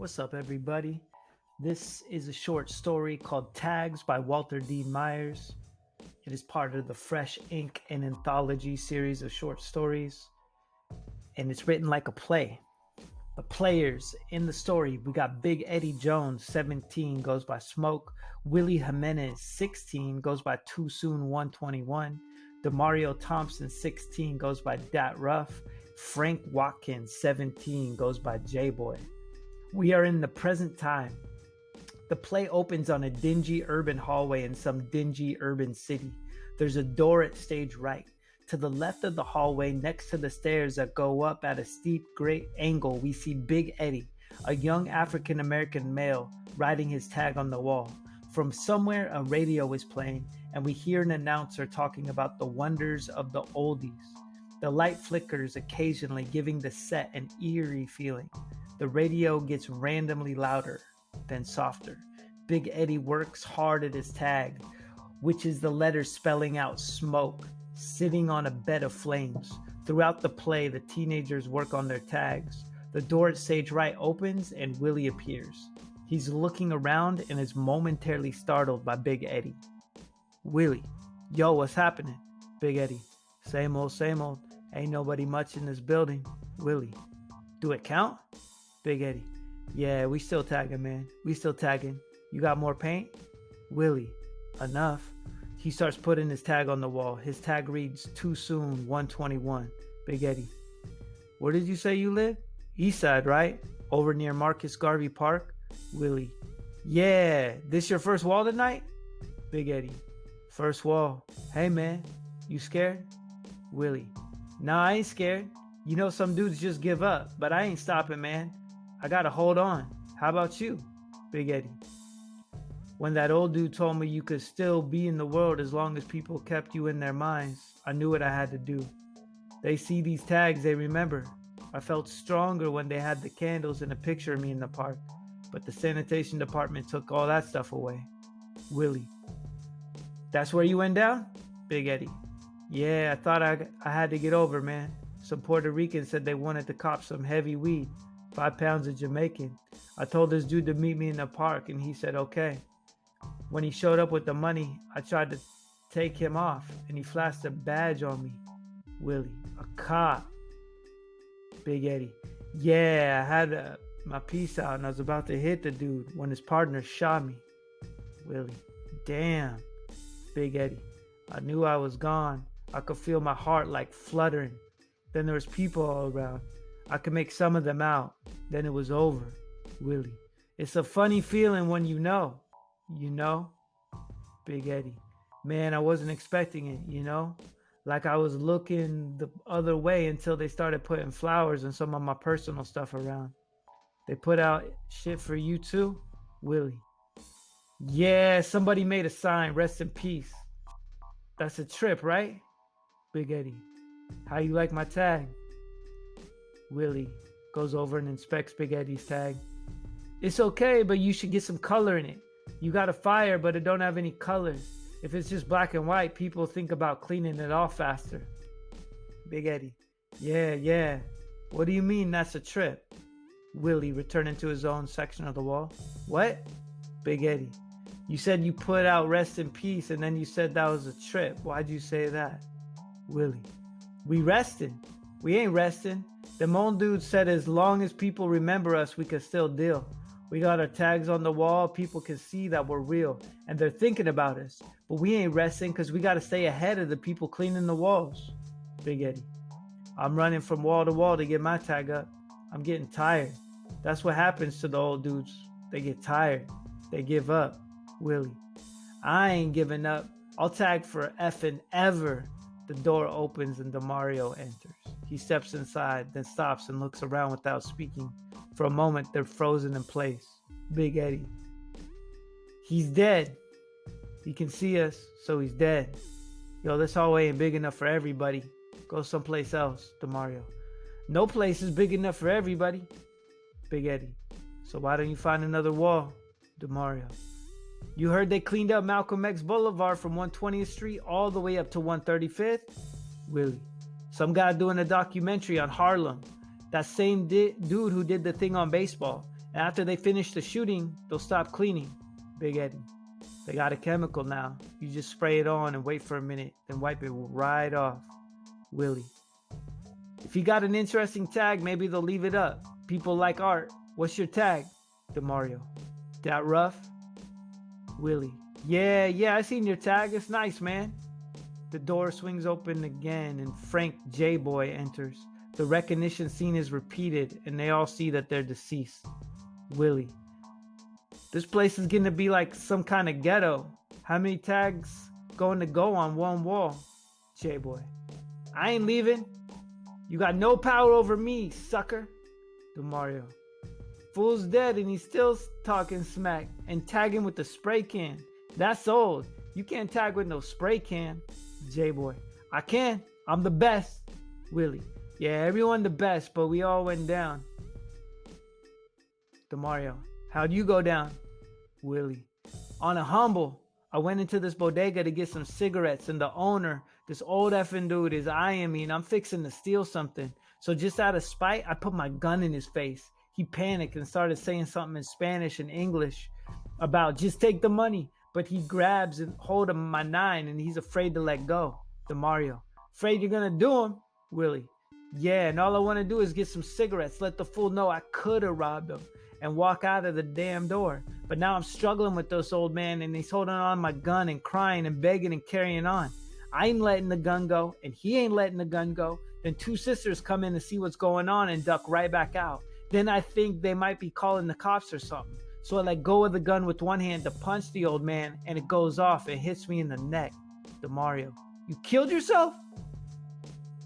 What's up, everybody? This is a short story called Tags by Walter Dean Myers. It is part of the Fresh Ink An Anthology series of short stories, and it's written like a play. The players in the story, we got Big Eddie Jones, 17, goes by Smoke. Willie Jimenez, 16, goes by Too Soon 121. Demario Thompson, 16, goes by Dat Ruff. Frank Watkins, 17, goes by J-Boy. We are in the present time. The play opens on a dingy urban hallway in some dingy urban city. There's a door at stage right. To the left of the hallway, next to the stairs that go up at a steep, great angle, we see Big Eddie, a young African-American male, writing his tag on the wall. From somewhere, a radio is playing, and we hear an announcer talking about the wonders of the oldies. The light flickers occasionally, giving the set an eerie feeling. The radio gets randomly louder, then softer. Big Eddie works hard at his tag, which is the letters spelling out smoke, sitting on a bed of flames. Throughout the play, the teenagers work on their tags. The door at stage right opens and Willie appears. He's looking around and is momentarily startled by Big Eddie. Willie, yo, what's happening? Big Eddie, same old, ain't nobody much in this building. Willie, do it count? Big Eddie, yeah, we still tagging, man. We still tagging. You got more paint? Willie, enough. He starts putting his tag on the wall. His tag reads, Too Soon 121. Big Eddie, where did you say you live? East side, right? Over near Marcus Garvey Park? Willie, yeah, this your first wall tonight? Big Eddie, first wall. Hey, man, you scared? Willie, nah, I ain't scared. You know some dudes just give up, but I ain't stopping, man. I gotta hold on. How about you? Big Eddie, when that old dude told me you could still be in the world as long as people kept you in their minds, I knew what I had to do. They see these tags, they remember. I felt stronger when they had the candles and a picture of me in the park, but the sanitation department took all that stuff away. Willie, that's where you went down? Big Eddie, yeah, I thought I had to get over, man. Some Puerto Ricans said they wanted to cop some heavy weed, 5 pounds of Jamaican. I told this dude to meet me in the park and he said okay. When he showed up with the money, I tried to take him off and he flashed a badge on me. Willie, a cop. Big Eddie, yeah, I had my piece out and I was about to hit the dude when his partner shot me. Willie, damn. Big Eddie, I knew I was gone. I could feel my heart like fluttering. Then there was people all around. I could make some of them out. Then it was over. Willie, it's a funny feeling when you know. You know? Big Eddie, man, I wasn't expecting it, you know? Like I was looking the other way until they started putting flowers and some of my personal stuff around. They put out shit for you too? Willie, yeah, somebody made a sign, rest in peace. That's a trip, right? Big Eddie, how you like my tag? Willie goes over and inspects Big Eddie's tag. It's okay, but you should get some color in it. You got a fire, but it don't have any colors. If it's just black and white, people think about cleaning it off faster. Big Eddie, yeah. What do you mean that's a trip? Willie, returning to his own section of the wall. What? Big Eddie, you said you put out rest in peace and then you said that was a trip. Why'd you say that? Willie, we resting. We ain't resting. Them old dudes said as long as people remember us, we could still deal. We got our tags on the wall. People can see that we're real and they're thinking about us. But we ain't resting because we got to stay ahead of the people cleaning the walls. Big Eddie, I'm running from wall to wall to get my tag up. I'm getting tired. That's what happens to the old dudes. They get tired. They give up. Willie, I ain't giving up. I'll tag for effing ever. The door opens and Demario enters. He steps inside, then stops and looks around without speaking. For a moment, they're frozen in place. Big Eddie, he's dead. He can see us, so he's dead. Yo, this hallway ain't big enough for everybody. Go someplace else, Demario. No place is big enough for everybody. Big Eddie, so why don't you find another wall? Demario, you heard they cleaned up Malcolm X Boulevard from 120th Street all the way up to 135th? Willie, some guy doing a documentary on Harlem. That same dude who did the thing on baseball. And after they finish the shooting, they'll stop cleaning. Big Eddie. They got a chemical now. You just spray it on and wait for a minute, then wipe it right off. Willie. If you got an interesting tag, maybe they'll leave it up. People like art. What's your tag? DeMario. That rough? Willie. Yeah, I seen your tag. It's nice, man. The door swings open again and Frank J-Boy enters. The recognition scene is repeated and they all see that they're deceased. Willie. This place is gonna be like some kind of ghetto. How many tags going to go on one wall? J-Boy. I ain't leaving. You got no power over me, sucker. DeMario. Fool's dead and he's still talking smack and tagging with the spray can. That's old. You can't tag with no spray can. J-Boy. I can. I'm the best. Willie. Yeah, everyone the best, but we all went down. DeMario. How'd you go down? Willie. On a humble. I went into this bodega to get some cigarettes and the owner, this old effing dude, is eyeing me and I'm fixing to steal something. So just out of spite, I put my gun in his face. He panicked and started saying something in Spanish and English about just take the money. But he grabs and hold of my 9 and he's afraid to let go. DeMario. Afraid you're gonna do him? Willie. Yeah, and all I want to do is get some cigarettes. Let the fool know I could have robbed him and walk out of the damn door. But now I'm struggling with this old man and he's holding on my gun and crying and begging and carrying on. I ain't letting the gun go and he ain't letting the gun go. Then 2 sisters come in to see what's going on and duck right back out. Then I think they might be calling the cops or something. So I let go of the gun with one hand to punch the old man and it goes off and hits me in the neck. DeMario. You killed yourself?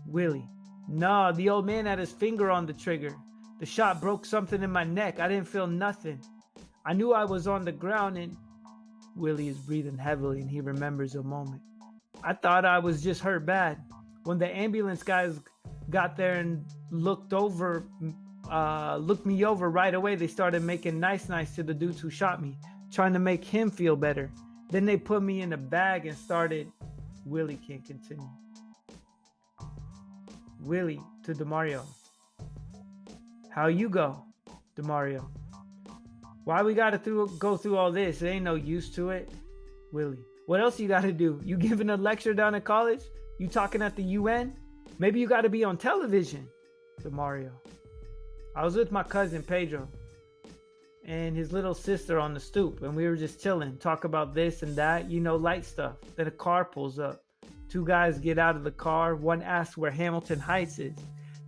Willie. No, the old man had his finger on the trigger. The shot broke something in my neck. I didn't feel nothing. I knew I was on the ground and... Willie is breathing heavily and he remembers a moment. I thought I was just hurt bad. When the ambulance guys got there and looked me over right away, they started making nice to the dudes who shot me, trying to make him feel better. Then they put me in a bag and started... Willie can't continue. Willie to DeMario. How you go? DeMario. Why we gotta go through all this? It ain't no use to it. Willie. What else you gotta do? You giving a lecture down at college? You talking at the UN? Maybe you gotta be on television. DeMario. I was with my cousin Pedro and his little sister on the stoop and we were just chilling, talk about this and that, light stuff. Then a car pulls up. 2 guys get out of the car. One asks where Hamilton Heights is.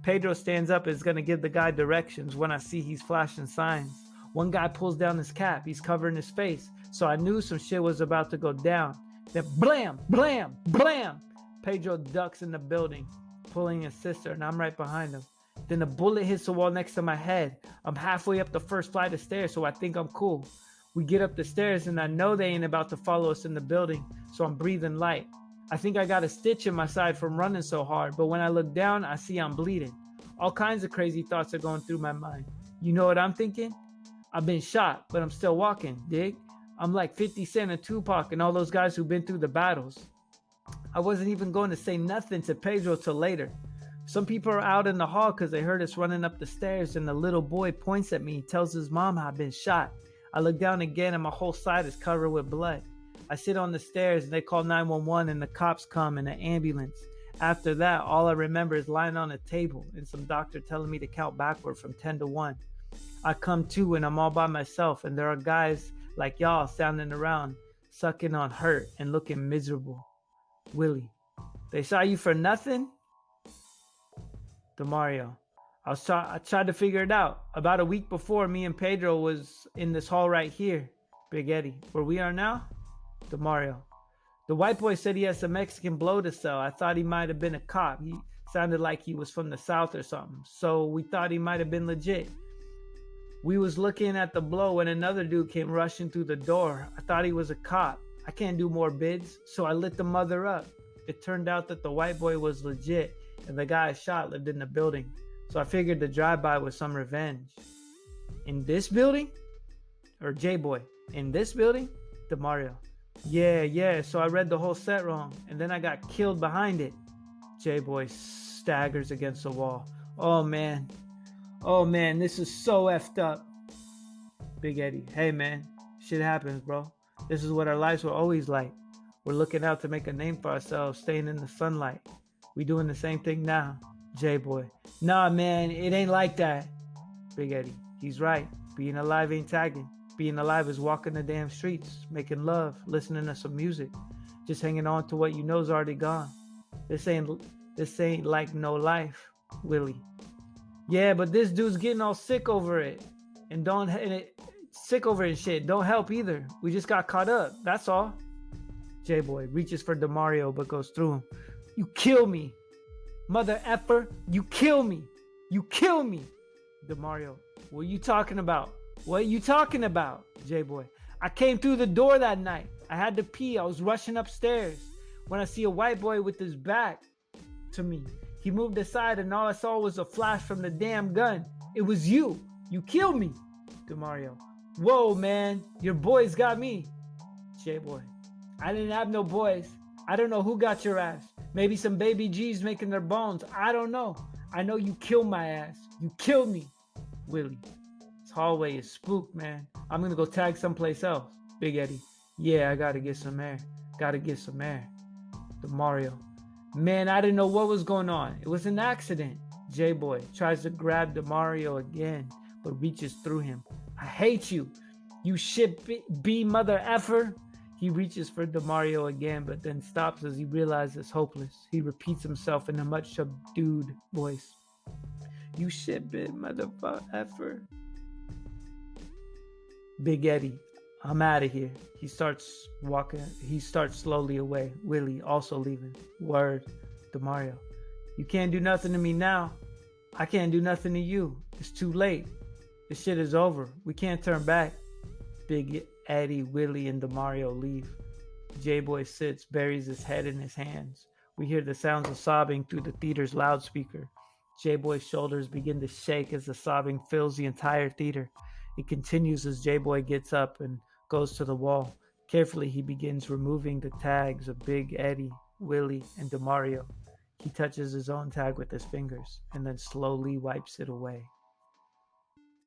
Pedro stands up and is going to give the guy directions when I see he's flashing signs. One guy pulls down his cap. He's covering his face. So I knew some shit was about to go down. Then blam, blam, blam. Pedro ducks in the building, pulling his sister, and I'm right behind him. Then a bullet hits the wall next to my head. I'm halfway up the first flight of stairs, so I think I'm cool. We get up the stairs, and I know they ain't about to follow us in the building, so I'm breathing light. I think I got a stitch in my side from running so hard, but when I look down, I see I'm bleeding. All kinds of crazy thoughts are going through my mind. You know what I'm thinking? I've been shot, but I'm still walking, dig? I'm like 50 Cent and Tupac and all those guys who've been through the battles. I wasn't even going to say nothing to Pedro till later. Some people are out in the hall because they heard us running up the stairs and the little boy points at me, tells his mom I've been shot. I look down again and my whole side is covered with blood. I sit on the stairs and they call 911 and the cops come and an ambulance. After that, all I remember is lying on a table and some doctor telling me to count backward from 10 to 1. I come to and I'm all by myself and there are guys like y'all standing around, sucking on hurt and looking miserable. Willie, they saw you for nothing? DeMario, I tried to figure it out. About a week before, me and Pedro was in this hall right here. Big Eddie, where we are now? DeMario, the white boy said he has some Mexican blow to sell. I thought he might have been a cop. He sounded like he was from the South or something. So we thought he might have been legit. We was looking at the blow when another dude came rushing through the door. I thought he was a cop. I can't do more bids, so I lit the mother up. It turned out that the white boy was legit and the guy I shot lived in the building. So I figured the drive-by was some revenge. In this building? Or J-Boy, in this building? DeMario, yeah, so I read the whole set wrong and then I got killed behind it. J-Boy staggers against the wall. Oh man, this is so effed up. Big Eddie, hey man, shit happens, bro. This is what our lives were always like. We're looking out to make a name for ourselves, staying in the sunlight. We doing the same thing now. J-Boy, nah man, it ain't like that. Big Eddie, he's right. Being alive ain't tagging. Being alive is walking the damn streets, making love, listening to some music, just hanging on to what you know's already gone. This ain't like no life, Willie. Yeah, but this dude's getting all sick over it, sick over it and shit. Don't help either. We just got caught up. That's all. J-Boy reaches for DeMario but goes through him. You kill me, mother effer. You kill me. You kill me. DeMario, what are you talking about? What are you talking about? J-Boy, I came through the door that night. I had to pee. I was rushing upstairs when I see a white boy with his back to me. He moved aside and all I saw was a flash from the damn gun. It was you. You killed me. DeMario, whoa, man. Your boys got me. J-Boy, I didn't have no boys. I don't know who got your ass. Maybe some baby G's making their bones. I don't know. I know you killed my ass. You killed me. Willie, this hallway is spooked, man. I'm gonna go tag someplace else. Big Eddie, yeah, I gotta get some air. Gotta get some air. DeMario, man, I didn't know what was going on. It was an accident. J-Boy tries to grab DeMario again, but reaches through him. I hate you. You shit B mother effer. He reaches for DeMario again, but then stops as he realizes it's hopeless. He repeats himself in a much subdued voice. You shit bit motherfucker effer. Big Eddie, I'm out of here. He starts walking. He starts slowly away. Willie also leaving. Word, DeMario, you can't do nothing to me now. I can't do nothing to you. It's too late. This shit is over. We can't turn back. Big Eddie, Willie, and DeMario leave. J-Boy sits, buries his head in his hands. We hear the sounds of sobbing through the theater's loudspeaker. J-Boy's shoulders begin to shake as the sobbing fills the entire theater. It continues as J-Boy gets up and goes to the wall. Carefully, he begins removing the tags of Big Eddie, Willie, and DeMario. He touches his own tag with his fingers and then slowly wipes it away.